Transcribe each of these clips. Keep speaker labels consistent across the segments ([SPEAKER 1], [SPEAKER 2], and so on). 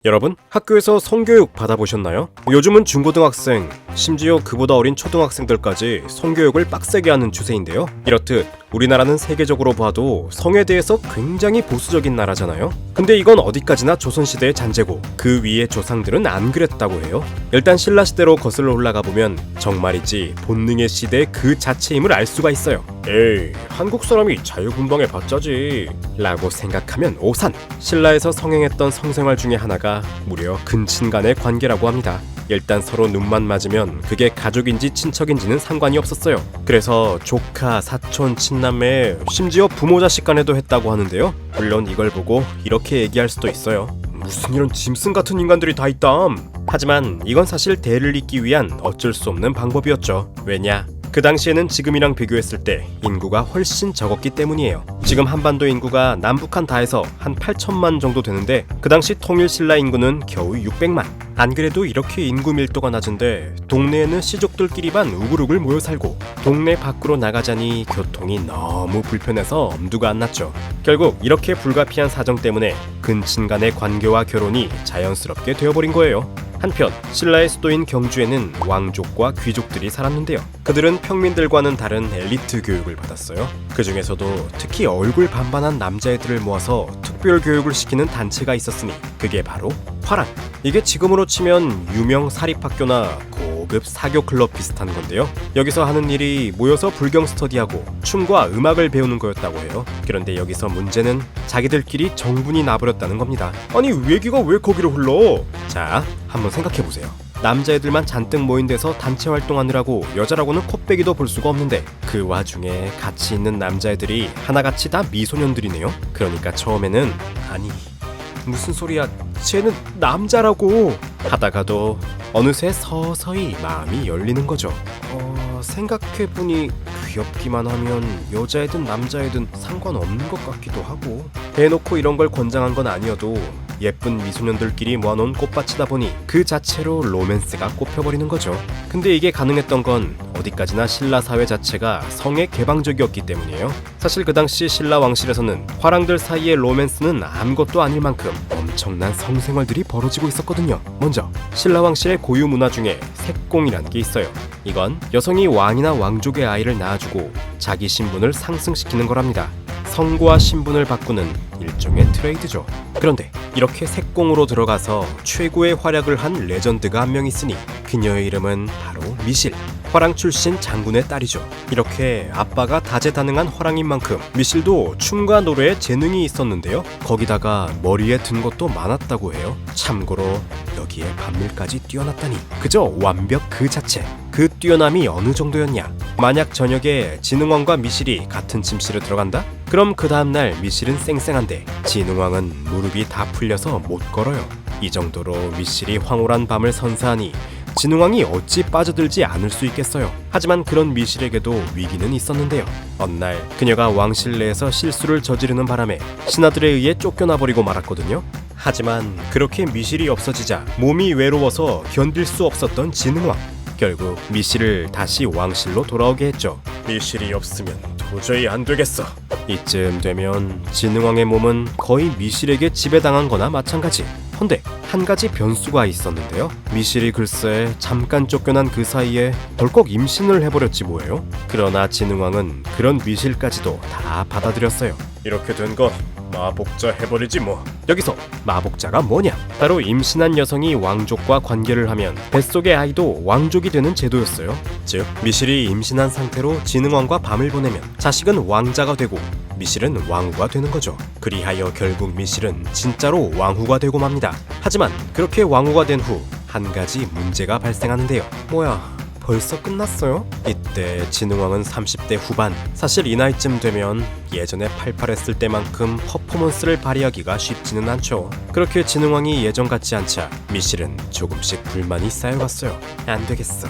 [SPEAKER 1] 여러분, 학교에서 성교육 받아보셨나요? 요즘은 중고등학생, 심지어 그보다 어린 초등학생들까지 성교육을 빡세게 하는 추세인데요. 이렇듯 우리나라는 세계적으로 봐도 성에 대해서 굉장히 보수적인 나라잖아요. 근데 이건 어디까지나 조선시대의 잔재고 그 위의 조상들은 안 그랬다고 해요. 일단 신라시대로 거슬러 올라가 보면 정말이지 본능의 시대 그 자체임을 알 수가 있어요. 에이, 한국 사람이 자유분방에 받자지 라고 생각하면 오산! 신라에서 성행했던 성생활 중에 하나가 무려 근친간의 관계라고 합니다. 일단 서로 눈만 맞으면 그게 가족인지 친척인지는 상관이 없었어요. 그래서 조카, 사촌, 친남매, 심지어 부모 자식 간에도 했다고 하는데요. 물론 이걸 보고 이렇게 얘기할 수도 있어요. 무슨 이런 짐승 같은 인간들이 다 있담. 하지만 이건 사실 대를 잇기 위한 어쩔 수 없는 방법이었죠. 왜냐? 그 당시에는 지금이랑 비교했을 때 인구가 훨씬 적었기 때문이에요. 지금 한반도 인구가 남북한 다 해서 한 8천만 정도 되는데 그 당시 통일 신라 인구는 겨우 600만. 안 그래도 이렇게 인구 밀도가 낮은데 동네에는 시족들끼리만 우글우글 모여 살고 동네 밖으로 나가자니 교통이 너무 불편해서 엄두가 안 났죠. 결국 이렇게 불가피한 사정 때문에 근친 간의 관계와 결혼이 자연스럽게 되어버린 거예요. 한편 신라의 수도인 경주에는 왕족과 귀족들이 살았는데요. 그들은 평민들과는 다른 엘리트 교육을 받았어요. 그 중에서도 특히 얼굴 반반한 남자애들을 모아서 특별 교육을 시키는 단체가 있었으니 그게 바로 화랑. 이게 지금으로 치면 유명 사립학교나 고급 사교 클럽 비슷한 건데요. 여기서 하는 일이 모여서 불경 스터디하고 춤과 음악을 배우는 거였다고 해요. 그런데 여기서 문제는 자기들끼리 정분이 나버렸다는 겁니다. 아니 외기가 왜 거기로 흘러? 자, 한번 생각해보세요. 남자애들만 잔뜩 모인 데서 단체 활동하느라고 여자라고는 콧배기도 볼 수가 없는데 그 와중에 같이 있는 남자애들이 하나같이 다 미소년들이네요. 그러니까 처음에는 아니 무슨 소리야, 쟤는 남자라고 하다가도 어느새 서서히 마음이 열리는 거죠. 생각해보니 귀엽기만 하면 여자애든 남자애든 상관없는 것 같기도 하고 대놓고 이런 걸 권장한 건 아니어도 예쁜 미소년들끼리 모아놓은 꽃밭이다 보니 그 자체로 로맨스가 꼽혀버리는 거죠. 근데 이게 가능했던 건 어디까지나 신라 사회 자체가 성에 개방적이었기 때문이에요. 사실 그 당시 신라 왕실에서는 화랑들 사이의 로맨스는 아무것도 아닐 만큼 엄청난 성생활들이 벌어지고 있었거든요. 먼저 신라 왕실의 고유 문화 중에 색공이란 게 있어요. 이건 여성이 왕이나 왕족의 아이를 낳아주고 자기 신분을 상승시키는 거랍니다. 성과 신분을 바꾸는 일종의 트레이드죠. 그런데 이렇게 색공으로 들어가서 최고의 활약을 한 레전드가 한 명 있으니 그녀의 이름은 바로 미실. 화랑 출신 장군의 딸이죠. 이렇게 아빠가 다재다능한 화랑인 만큼 미실도 춤과 노래에 재능이 있었는데요. 거기다가 머리에 든 것도 많았다고 해요. 참고로 여기에 반밀까지 뛰어났다니 그저 완벽 그 자체. 그 뛰어남이 어느 정도였냐? 만약 저녁에 진흥왕과 미실이 같은 침실에 들어간다? 그럼 그 다음날 미실은 쌩쌩한데 진흥왕은 무릎이 다 풀려서 못 걸어요. 이 정도로 미실이 황홀한 밤을 선사하니 진흥왕이 어찌 빠져들지 않을 수 있겠어요. 하지만 그런 미실에게도 위기는 있었는데요. 어느 날 그녀가 왕실 내에서 실수를 저지르는 바람에 신하들에 의해 쫓겨나버리고 말았거든요. 하지만 그렇게 미실이 없어지자 몸이 외로워서 견딜 수 없었던 진흥왕. 결국 미실을 다시 왕실로 돌아오게 했죠. 미실이 없으면 도저히 안 되겠어. 이쯤 되면 진흥왕의 몸은 거의 미실에게 지배당한 거나 마찬가지. 헌데 한 가지 변수가 있었는데요. 미실이 글쎄 잠깐 쫓겨난 그 사이에 덜컥 임신을 해버렸지 뭐예요. 그러나 진흥왕은 그런 미실까지도 다 받아들였어요. 이렇게 된 거 마복자 해버리지 뭐. 여기서 마복자가 뭐냐? 바로 임신한 여성이 왕족과 관계를 하면 뱃속의 아이도 왕족이 되는 제도였어요. 즉 미실이 임신한 상태로 진흥왕과 밤을 보내면 자식은 왕자가 되고 미실은 왕후가 되는 거죠. 그리하여 결국 미실은 진짜로 왕후가 되고 맙니다. 하지만 그렇게 왕후가 된 후 한 가지 문제가 발생하는데요. 뭐야? 벌써 끝났어요? 이때 진흥왕은 30대 후반. 사실 이 나이쯤 되면 예전에 팔팔했을 때만큼 퍼포먼스를 발휘하기가 쉽지는 않죠. 그렇게 진흥왕이 예전 같지 않자 미실은 조금씩 불만이 쌓여갔어요. 안 되겠어.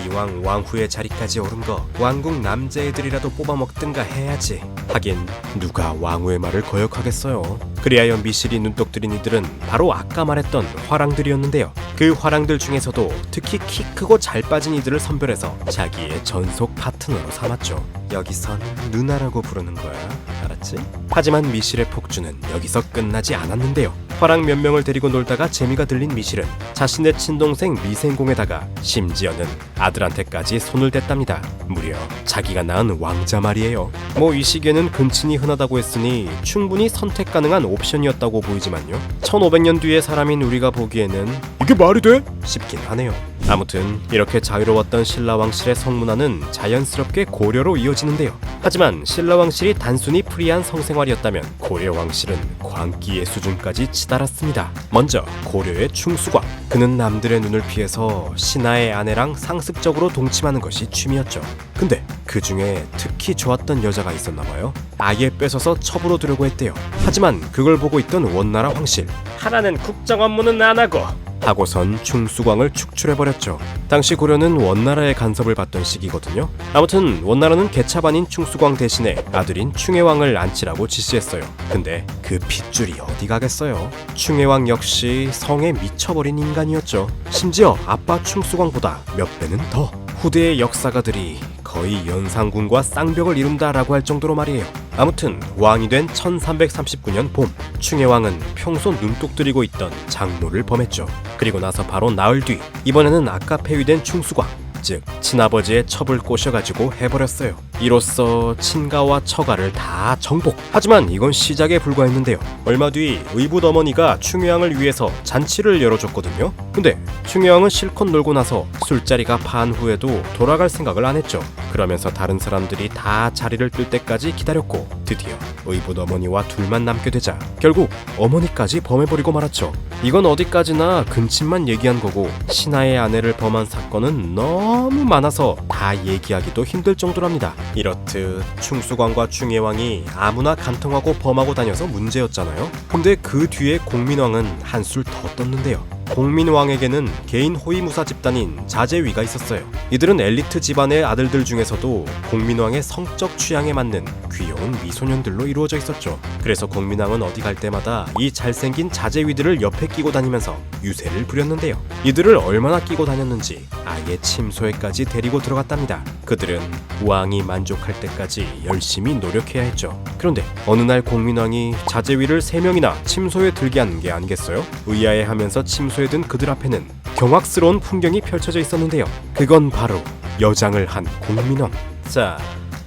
[SPEAKER 1] 이왕 왕후의 자리까지 오른 거 왕궁 남자애들이라도 뽑아먹든가 해야지. 하긴 누가 왕후의 말을 거역하겠어요. 그리하여 미실이 눈독 들인 이들은 바로 아까 말했던 화랑들이었는데요. 그 화랑들 중에서도 특히 키 크고 잘 빠진 이들을 선별해서 자기의 전속 파트너로 삼았죠. 여기선 누나라고 부르는 거야. 알았지? 하지만 미실의 폭주는 여기서 끝나지 않았는데요. 화랑 몇 명을 데리고 놀다가 재미가 들린 미실은 자신의 친동생 미생공에다가 심지어는 아들한테까지 손을 댔답니다. 무려 자기가 낳은 왕자 말이에요. 뭐 이 시기에는 근친이 흔하다고 했으니 충분히 선택 가능한 옵션이었다고 보이지만요. 1500년 뒤의 사람인 우리가 보기에는 이게 말이 돼? 싶긴 하네요. 아무튼 이렇게 자유로웠던 신라왕실의 성문화는 자연스럽게 고려로 이어지는데요. 하지만 신라왕실이 단순히 프리한 성생활이었다면 고려왕실은 광기의 수준까지 치달았습니다. 먼저 고려의 충수광. 그는 남들의 눈을 피해서 신하의 아내랑 상습적으로 동침하는 것이 취미였죠. 근데 그 중에 특히 좋았던 여자가 있었나봐요. 아예 뺏어서 첩으로 두려고 했대요. 하지만 그걸 보고 있던 원나라 황실. 하나는 국정 업무는 안 하고 하고선 충수광을 축출해버렸죠. 당시 고려는 원나라의 간섭을 받던 시기거든요. 아무튼 원나라는 개차반인 충수광 대신에 아들인 충혜왕을 안치라고 지시했어요. 근데 그 핏줄이 어디 가겠어요. 충혜왕 역시 성에 미쳐버린 인간이었죠. 심지어 아빠 충수광보다 몇 배는 더. 후대의 역사가들이 거의 연산군과 쌍벽을 이룬다라고 할 정도로 말이에요. 아무튼 왕이 된 1339년 봄, 충혜왕은 평소 눈독 들이고 있던 장모를 범했죠. 그리고 나서 바로 나흘 뒤, 이번에는 아까 폐위된 충수광, 즉 친아버지의 첩을 꼬셔가지고 해버렸어요. 이로써 친가와 처가를 다 정복. 하지만 이건 시작에 불과했는데요. 얼마 뒤 의붓 어머니가 충혜왕을 위해서 잔치를 열어줬거든요. 근데 충혜왕은 실컷 놀고 나서 술자리가 판 후에도 돌아갈 생각을 안 했죠. 그러면서 다른 사람들이 다 자리를 뜰 때까지 기다렸고 드디어 의붓 어머니와 둘만 남게 되자 결국 어머니까지 범해버리고 말았죠. 이건 어디까지나 근친만 얘기한 거고 신하의 아내를 범한 사건은 너무 많아서 다 얘기하기도 힘들 정도랍니다. 이렇듯 충수광과 충혜왕이 아무나 간통하고 범하고 다녀서 문제였잖아요. 근데 그 뒤에 공민왕은 한술 더 떴는데요. 공민왕에게는 개인 호위무사 집단인 자제위가 있었어요. 이들은 엘리트 집안의 아들들 중에서도 공민왕의 성적 취향에 맞는 귀여운 미소년들로 이루어져 있었죠. 그래서 공민왕은 어디 갈 때마다 이 잘생긴 자제위들을 옆에 끼고 다니면서 유세를 부렸는데요. 이들을 얼마나 끼고 다녔는지 아예 침소에까지 데리고 들어갔답니다. 그들은 왕이 만족할 때까지 열심히 노력해야 했죠. 그런데 어느 날 공민왕이 자제위를 3명이나 침소에 들게 한 게 아니겠어요? 의아해하면서 침소에 든 그들 앞에는 경악스러운 풍경이 펼쳐져 있었는데요. 그건 바로 여장을 한 공민왕. 자,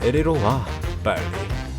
[SPEAKER 1] 이리로 와, 빨리.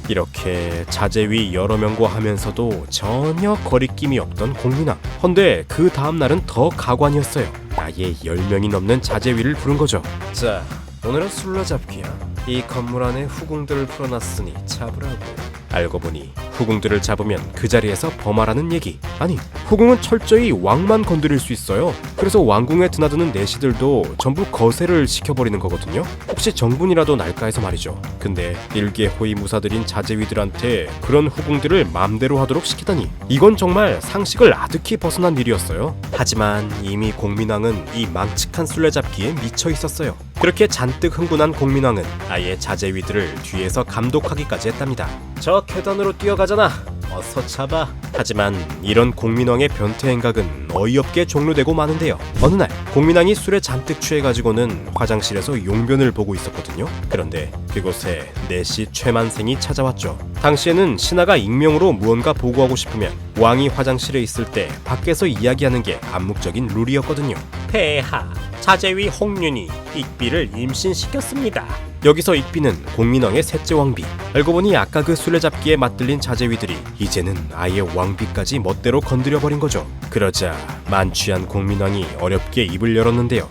[SPEAKER 1] 이렇게 자제위 여러 명과 하면서도 전혀 거리낌이 없던 공민왕. 헌데 그 다음날은 더 가관이었어요. 아예 10명이 넘는 자제위를 부른 거죠. 자, 오늘은 술래잡기야. 이 건물 안에 후궁들을 풀어놨으니 잡으라고. 알고 보니 후궁들을 잡으면 그 자리에서 범하라는 얘기. 아니, 후궁은 철저히 왕만 건드릴 수 있어요. 그래서 왕궁에 드나드는 내시들도 전부 거세를 시켜버리는 거거든요. 혹시 정분이라도 날까 해서 말이죠. 근데 일개 호위무사들인 자제위들한테 그런 후궁들을 맘대로 하도록 시키다니, 이건 정말 상식을 아득히 벗어난 일이었어요. 하지만 이미 공민왕은 이 망측한 술래잡기에 미쳐 있었어요. 그렇게 잔뜩 흥분한 공민왕은 아예 자제위들을 뒤에서 감독하기까지 했답니다. 저 계단으로 뛰어가잖아. 어서 잡아. 하지만 이런 공민왕의 변태 행각은 어이없게 종료되고 마는데요. 어느 날 공민왕이 술에 잔뜩 취해가지고는 화장실에서 용변을 보고 있었거든요. 그런데 그곳에 내시 최만생이 찾아왔죠. 당시에는 신하가 익명으로 무언가 보고하고 싶으면 왕이 화장실에 있을 때 밖에서 이야기하는 게 암묵적인 룰이었거든요. 폐하, 자제위 홍윤이 익비를 임신시켰습니다. 여기서 익비는 공민왕의 셋째 왕비. 알고 보니 아까 그 술래잡기에 맞들린 자제위들이 이제는 아예 왕비까지 멋대로 건드려버린 거죠. 그러자 만취한 공민왕이 어렵게 입을 열었는데요.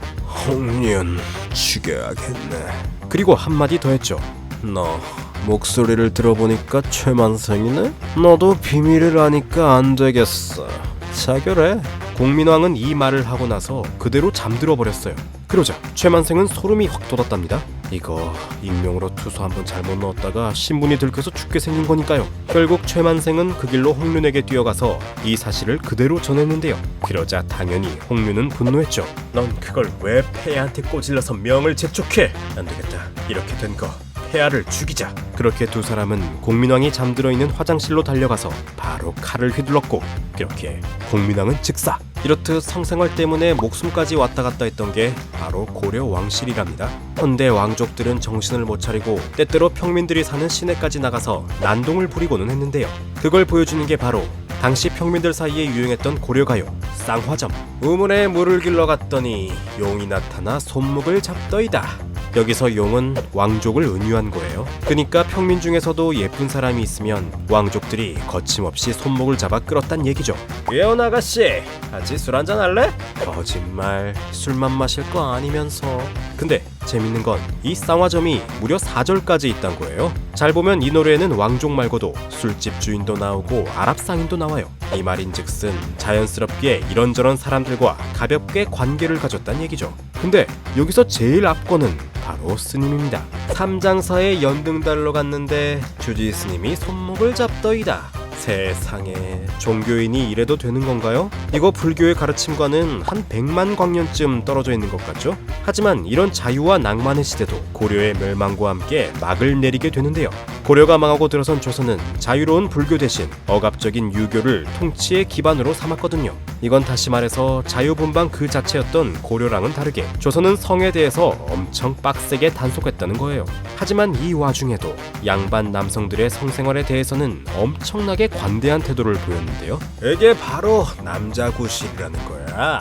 [SPEAKER 1] 홍윤 죽여야겠네. 그리고 한마디 더 했죠. 너 목소리를 들어보니까 최만생이네? 너도 비밀을 아니까 안 되겠어. 자결해. 공민왕은 이 말을 하고 나서 그대로 잠들어 버렸어요. 그러자 최만생은 소름이 확 돋았답니다. 이거 익명으로 투서 한번 잘못 넣었다가 신분이 들켜서 죽게 생긴 거니까요. 결국 최만생은 그 길로 홍윤에게 뛰어가서 이 사실을 그대로 전했는데요. 그러자 당연히 홍윤은 분노했죠. 넌 그걸 왜 폐하한테 꼬질러서 명을 재촉해? 안 되겠다. 이렇게 된 거 폐하를 죽이자. 그렇게 두 사람은 공민왕이 잠들어 있는 화장실로 달려가서 바로 칼을 휘둘렀고, 그렇게 공민왕은 즉사 이렇듯 성생활 때문에 목숨까지 왔다 갔다 했던 게 바로 고려 왕실이랍니다. 헌데 왕족들은 정신을 못 차리고 때때로 평민들이 사는 시내까지 나가서 난동을 부리고는 했는데요. 그걸 보여주는 게 바로 당시 평민들 사이에 유행했던 고려가요 쌍화점. 우물에 물을 길러 갔더니 용이 나타나 손목을 잡더이다. 여기서 용은 왕족을 은유한 거예요. 그러니까 평민 중에서도 예쁜 사람이 있으면 왕족들이 거침없이 손목을 잡아 끌었단 얘기죠. 예원 아가씨, 같이 술 한잔 할래? 거짓말, 술만 마실 거 아니면서. 근데 재밌는 건 이 쌍화점이 무려 4절까지 있단 거예요. 잘 보면 이 노래에는 왕족 말고도 술집 주인도 나오고 아랍 상인도 나와요. 이 말인즉슨 자연스럽게 이런저런 사람들과 가볍게 관계를 가졌단 얘기죠. 근데 여기서 제일 앞권은 바로 스님입니다. 삼장사에 연등달러 갔는데 주지 스님이 손목을 잡더이다. 세상에, 종교인이 이래도 되는 건가요? 이거 불교의 가르침과는 한 100만 광년쯤 떨어져 있는 것 같죠? 하지만 이런 자유와 낭만의 시대도 고려의 멸망과 함께 막을 내리게 되는데요. 고려가 망하고 들어선 조선은 자유로운 불교 대신 억압적인 유교를 통치의 기반으로 삼았거든요. 이건 다시 말해서 자유분방 그 자체였던 고려랑은 다르게 조선은 성에 대해서 엄청 빡세게 단속했다는 거예요. 하지만 이 와중에도 양반 남성들의 성생활에 대해서는 엄청나게 관대한 태도를 보였는데요. 이게 바로 남자구실이라는 거야.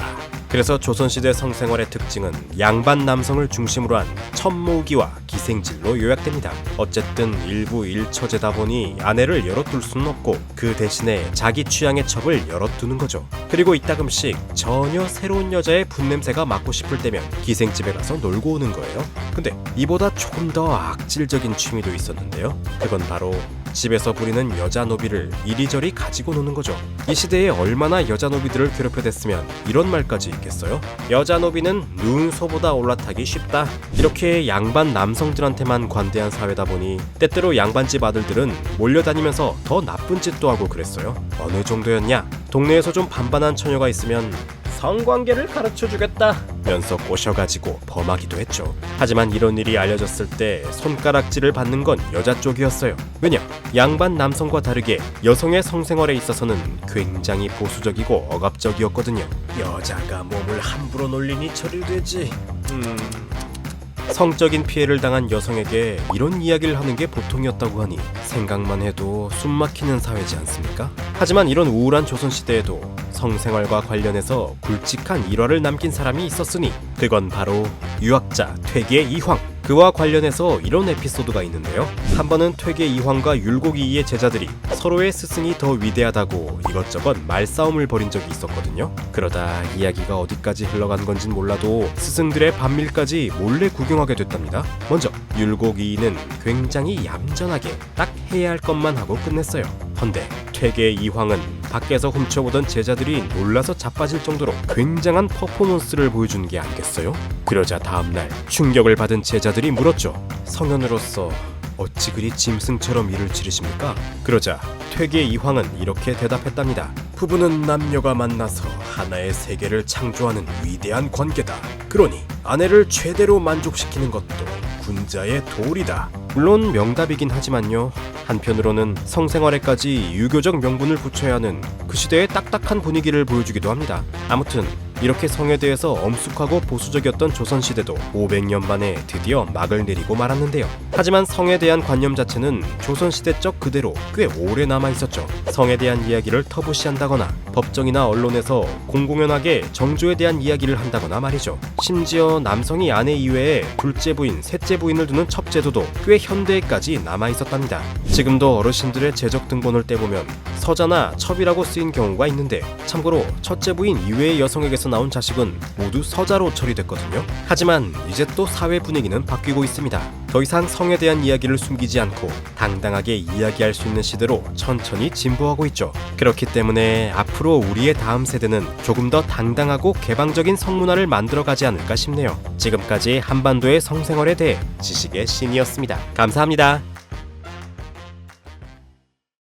[SPEAKER 1] 그래서 조선시대 성생활의 특징은 양반 남성을 중심으로 한 첩모기와 기생질로 요약됩니다. 어쨌든 일부 일처제다 보니 아내를 열어둘 수는 없고 그 대신에 자기 취향의 첩을 열어두는 거죠. 그리고 이따금씩 전혀 새로운 여자의 분냄새가 맡고 싶을 때면 기생집에 가서 놀고 오는 거예요. 근데 이보다 조금 더 악질적인 취미도 있었는데요. 그건 바로 집에서 부리는 여자 노비를 이리저리 가지고 노는 거죠. 이 시대에 얼마나 여자 노비들을 괴롭혀댔으면 이런 말까지 있겠어요? 여자 노비는 누운 소보다 올라타기 쉽다. 이렇게 양반 남성들한테만 관대한 사회다 보니 때때로 양반집 아들들은 몰려다니면서 더 나쁜 짓도 하고 그랬어요. 어느 정도였냐? 동네에서 좀 반반한 처녀가 있으면 성관계를 가르쳐주겠다 면서 꼬셔가지고 범하기도 했죠. 하지만 이런 일이 알려졌을 때 손가락질을 받는 건 여자 쪽이었어요. 왜냐? 양반 남성과 다르게 여성의 성생활에 있어서는 굉장히 보수적이고 억압적이었거든요. 여자가 몸을 함부로 놀리니 처리되지. 성적인 피해를 당한 여성에게 이런 이야기를 하는 게 보통이었다고 하니 생각만 해도 숨막히는 사회지 않습니까? 하지만 이런 우울한 조선시대에도 성생활과 관련해서 굵직한 일화를 남긴 사람이 있었으니 그건 바로 유학자 퇴계 이황. 그와 관련해서 이런 에피소드가 있는데요. 한 번은 퇴계 이황과 율곡이의 제자들이 서로의 스승이 더 위대하다고 이것저것 말싸움을 벌인 적이 있었거든요. 그러다 이야기가 어디까지 흘러간 건진 몰라도 스승들의 반밀까지 몰래 구경하게 됐답니다. 먼저 율곡이는 굉장히 얌전하게 딱 해야 할 것만 하고 끝냈어요. 헌데 퇴계 이황은 밖에서 훔쳐보던 제자들이 놀라서 자빠질 정도로 굉장한 퍼포먼스를 보여준 게 아니겠어요? 그러자 다음날 충격을 받은 제자들이 물었죠. 성현으로서 어찌 그리 짐승처럼 일을 치르십니까? 그러자 퇴계 이황은 이렇게 대답했답니다. 부부는 남녀가 만나서 하나의 세계를 창조하는 위대한 관계다. 그러니 아내를 최대로 만족시키는 것도 군자의 도리다. 물론 명답이긴 하지만요. 한편으로는 성생활에까지 유교적 명분을 붙여야 하는 그 시대의 딱딱한 분위기를 보여주기도 합니다. 아무튼 이렇게 성에 대해서 엄숙하고 보수적이었던 조선시대도 500년 만에 드디어 막을 내리고 말았는데요. 하지만 성에 대한 관념 자체는 조선시대적 그대로 꽤 오래 남아있었죠. 성에 대한 이야기를 터부시한다거나 법정이나 언론에서 공공연하게 정조에 대한 이야기를 한다거나 말이죠. 심지어 남성이 아내 이외에 둘째 부인, 셋째 부인을 두는 첩제도도 꽤 현대에까지 남아있었답니다. 지금도 어르신들의 제적 등본을 떼보면 서자나 첩이라고 쓰인 경우가 있는데 참고로 첫째 부인 이외의 여성에게서 나온 자식은 모두 서자로 처리됐거든요. 하지만 이제 또 사회 분위기는 바뀌고 있습니다. 더 이상 성에 대한 이야기를 숨기지 않고 당당하게 이야기할 수 있는 시대로 천천히 진보하고 있죠. 그렇기 때문에 앞으로 우리의 다음 세대는 조금 더 당당하고 개방적인 성문화를 만들어가지 않을까 싶네요. 지금까지 한반도의 성생활에 대해 지식의 신이었습니다. 감사합니다.